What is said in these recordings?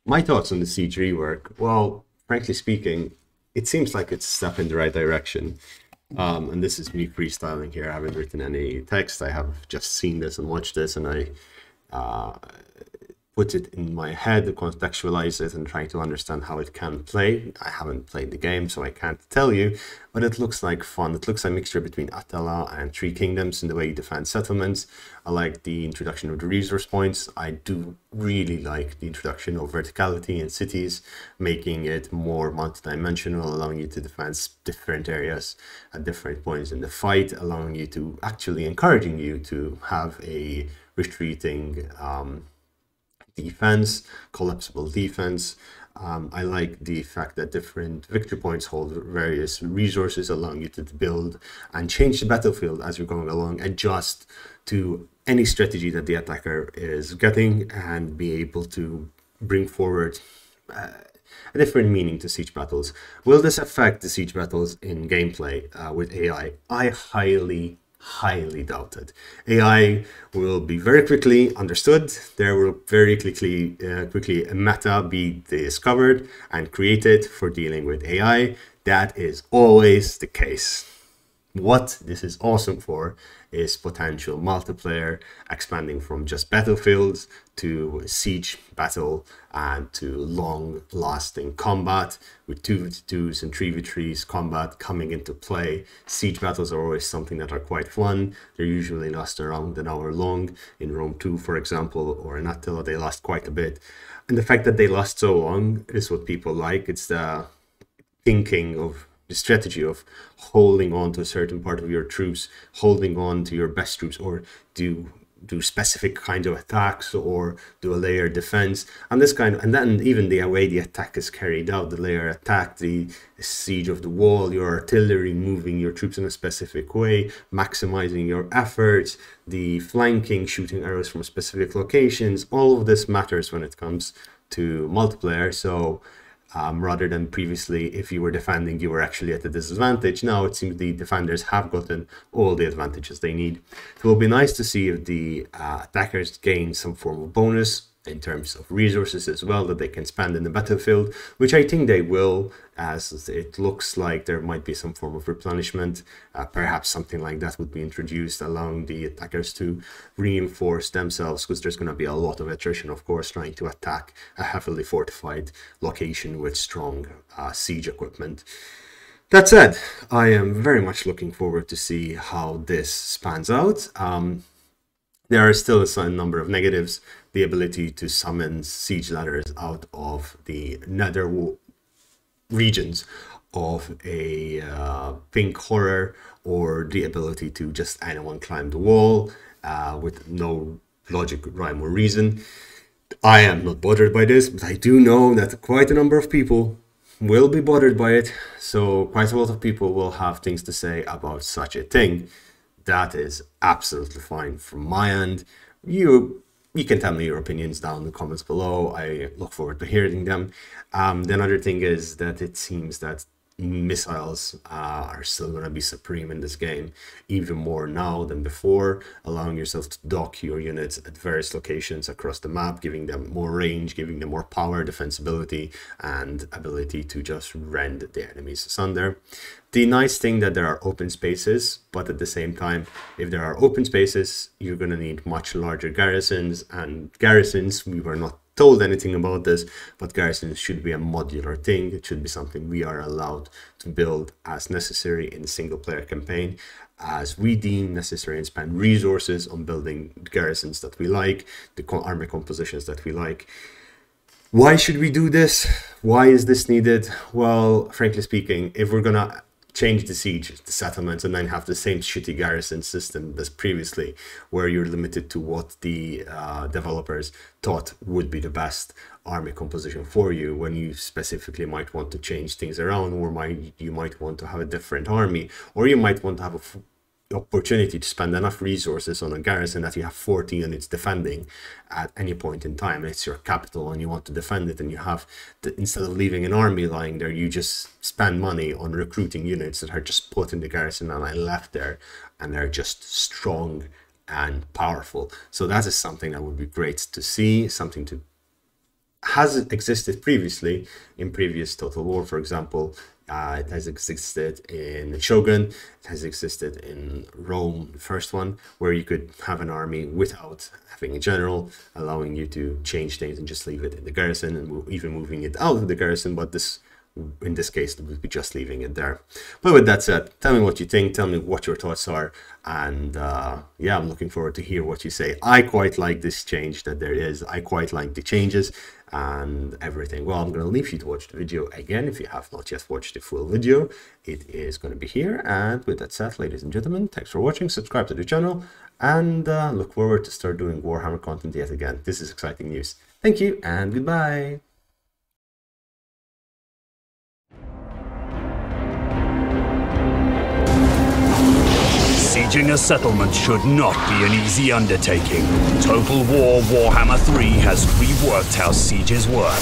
My thoughts on the Siege rework. Well, frankly speaking, it seems like it's a step in the right direction. And this is me freestyling here. I haven't written any text. I have just seen this and watched this, and I uh, put it in my head, contextualize it, and trying to understand how it can play. I haven't played the game, so I can't tell you, but it looks like fun. It looks like a mixture between Attila and Three Kingdoms in the way you defend settlements. I like the introduction of the resource points. I do really like the introduction of verticality in cities, making it more multidimensional, allowing you to defend different areas at different points in the fight, allowing you to actually encouraging you to have a retreating defense, collapsible defense. I like the fact that different victory points hold various resources, allowing you to build and change the battlefield as you're going along, adjust to any strategy that the attacker is getting, and be able to bring forward a different meaning to siege battles. Will this affect the siege battles in gameplay with AI? I highly doubt it. AI will be very quickly understood. There will very quickly a meta be discovered and created for dealing with AI. That is always the case. What this is awesome for is potential multiplayer, expanding from just battlefields to siege battle and to long-lasting combat with 2v2s and 3v3s combat coming into play. Siege battles are always something that are quite fun. They usually last around an hour long. In Rome 2, for example, or in Attila, they last quite a bit. And the fact that they last so long is what people like. It's the thinking of the strategy of holding on to a certain part of your troops, holding on to your best troops, or do specific kind of attacks, or do a layered defense, and this kind of, and then even the way the attack is carried out, the layer attack, the siege of the wall, your artillery moving your troops in a specific way, maximizing your efforts, the flanking, shooting arrows from specific locations. All of this matters when it comes to multiplayer. So rather than previously, if you were defending, you were actually at a disadvantage. Now it seems the defenders have gotten all the advantages they need. It will be nice to see if the attackers gain some form of bonus in terms of resources as well that they can spend in the battlefield, which I think they will, as it looks like there might be some form of replenishment. Perhaps something like that would be introduced, allowing the attackers to reinforce themselves, because there's going to be a lot of attrition, of course, trying to attack a heavily fortified location with strong siege equipment. That said, I am very much looking forward to see how this spans out. There are still a certain number of negatives. The ability to summon siege ladders out of the nether regions of a pink horror, or the ability to just anyone climb the wall with no logic, rhyme, or reason. I am not bothered by this, but I do know that quite a number of people will be bothered by it. So quite a lot of people will have things to say about such a thing. That is absolutely fine from my end. You can tell me your opinions down in the comments below. I look forward to hearing them. The another thing is that it seems that missiles are still going to be supreme in this game, even more now than before, allowing yourself to dock your units at various locations across the map, giving them more range, giving them more power, defensibility, and ability to just rend the enemies asunder. The nice thing that there are open spaces, but at the same time, if there are open spaces, you're going to need much larger garrisons, and garrisons, we were not told anything about this, but garrisons should be a modular thing. It should be something we are allowed to build as necessary in a single player campaign, as we deem necessary, and spend resources on building garrisons that we like, the army compositions that we like. Why should we do this? Why is this needed? Well, frankly speaking, if we're gonna change the siege, the settlements, and then have the same shitty garrison system as previously, where you're limited to what the developers thought would be the best army composition for you, when you specifically might want to change things around, or you might want to have a different army, or you might want to have a opportunity to spend enough resources on a garrison that you have 40 units defending at any point in time. It's your capital and you want to defend it, and you have instead of leaving an army lying there, you just spend money on recruiting units that are just put in the garrison and are left there, and they're just strong and powerful. So that is something that would be great to see, something to has existed previously in previous Total War, for example. It has existed in Shogun, it has existed in Rome, the first one, where you could have an army without having a general, allowing you to change things and just leave it in the garrison, and even moving it out of the garrison, but in this case, we'll be just leaving it there. But with that said, tell me what you think, tell me what your thoughts are, and yeah, I'm looking forward to hear what you say. I quite like this change that there is. I quite like the changes and everything. Well, I'm going to leave you to watch the video again. If you have not yet watched the full video, it is going to be here. And with that said, ladies and gentlemen, thanks for watching, subscribe to the channel, and look forward to start doing Warhammer content yet again. This is exciting news. Thank you and goodbye. Sieging a settlement should not be an easy undertaking. Total War Warhammer 3 has reworked how sieges work.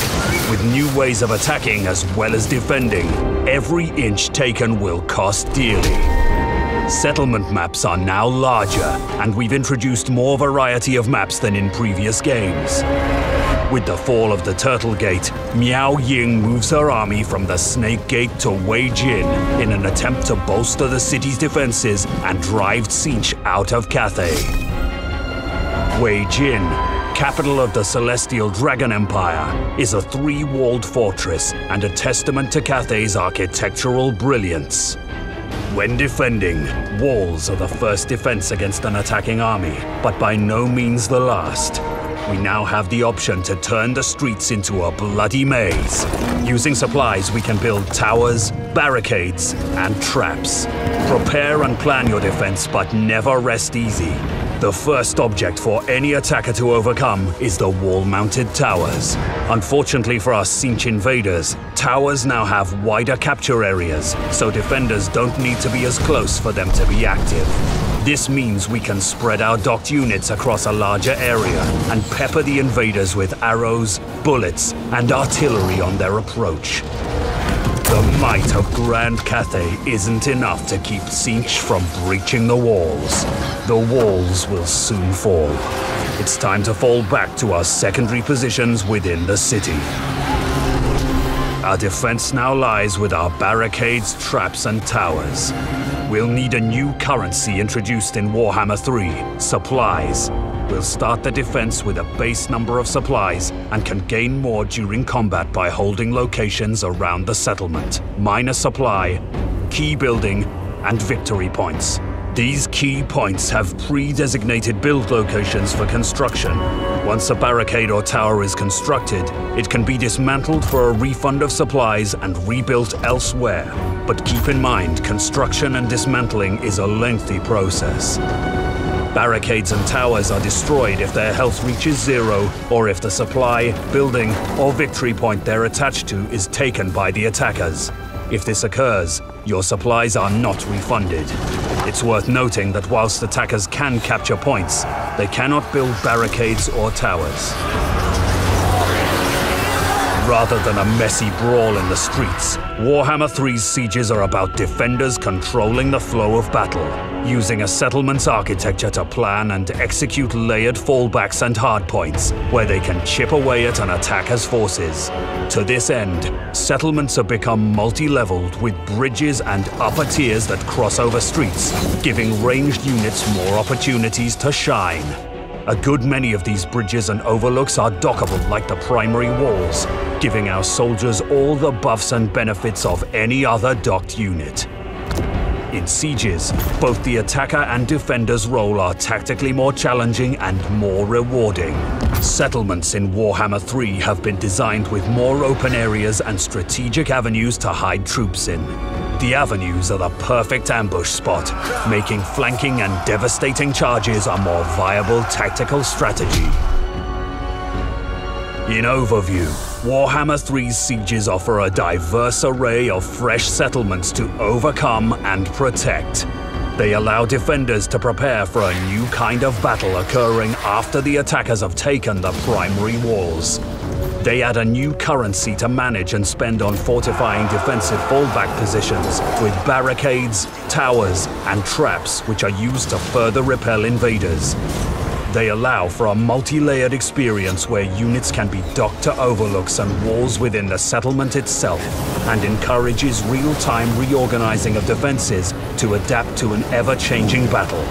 With new ways of attacking as well as defending, every inch taken will cost dearly. Settlement maps are now larger, and we've introduced more variety of maps than in previous games. With the fall of the Turtle Gate, Miao Ying moves her army from the Snake Gate to Wei Jin in an attempt to bolster the city's defenses and drive Siege out of Cathay. Wei Jin, capital of the Celestial Dragon Empire, is a three-walled fortress and a testament to Cathay's architectural brilliance. When defending, walls are the first defense against an attacking army, but by no means the last. We now have the option to turn the streets into a bloody maze. Using supplies, we can build towers, barricades, and traps. Prepare and plan your defense, but never rest easy. The first object for any attacker to overcome is the wall-mounted towers. Unfortunately for us Siege invaders, towers now have wider capture areas, so defenders don't need to be as close for them to be active. This means we can spread our docked units across a larger area and pepper the invaders with arrows, bullets, and artillery on their approach. The might of Grand Cathay isn't enough to keep Siege from breaching the walls. The walls will soon fall. It's time to fall back to our secondary positions within the city. Our defense now lies with our barricades, traps, and towers. We'll need a new currency introduced in Warhammer 3, supplies. We'll start the defense with a base number of supplies and can gain more during combat by holding locations around the settlement. Minor supply, key building, and victory points. These key points have pre-designated build locations for construction. Once a barricade or tower is constructed, it can be dismantled for a refund of supplies and rebuilt elsewhere. But keep in mind, construction and dismantling is a lengthy process. Barricades and towers are destroyed if their health reaches 0, or if the supply, building, or victory point they're attached to is taken by the attackers. If this occurs, your supplies are not refunded. It's worth noting that whilst attackers can capture points, they cannot build barricades or towers. Rather than a messy brawl in the streets, Warhammer 3's sieges are about defenders controlling the flow of battle, using a settlement's architecture to plan and execute layered fallbacks and hardpoints, where they can chip away at an attacker's forces. To this end, settlements have become multi-leveled with bridges and upper tiers that cross over streets, giving ranged units more opportunities to shine. A good many of these bridges and overlooks are dockable like the primary walls, giving our soldiers all the buffs and benefits of any other docked unit. In sieges, both the attacker and defender's role are tactically more challenging and more rewarding. Settlements in Warhammer 3 have been designed with more open areas and strategic avenues to hide troops in. The avenues are the perfect ambush spot, making flanking and devastating charges a more viable tactical strategy. In overview, Warhammer 3's sieges offer a diverse array of fresh settlements to overcome and protect. They allow defenders to prepare for a new kind of battle occurring after the attackers have taken the primary walls. They add a new currency to manage and spend on fortifying defensive fallback positions with barricades, towers, and traps which are used to further repel invaders. They allow for a multi-layered experience where units can be docked to overlooks and walls within the settlement itself, and encourages real-time reorganizing of defenses to adapt to an ever-changing battle.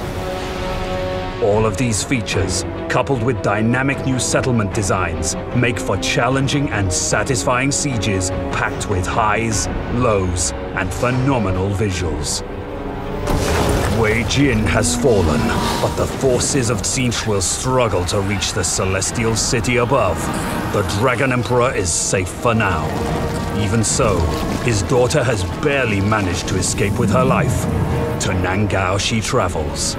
All of these features, coupled with dynamic new settlement designs, make for challenging and satisfying sieges packed with highs, lows, and phenomenal visuals. Wei Jin has fallen, but the forces of Tzeentch will struggle to reach the celestial city above. The Dragon Emperor is safe for now. Even so, his daughter has barely managed to escape with her life. To Nangao she travels.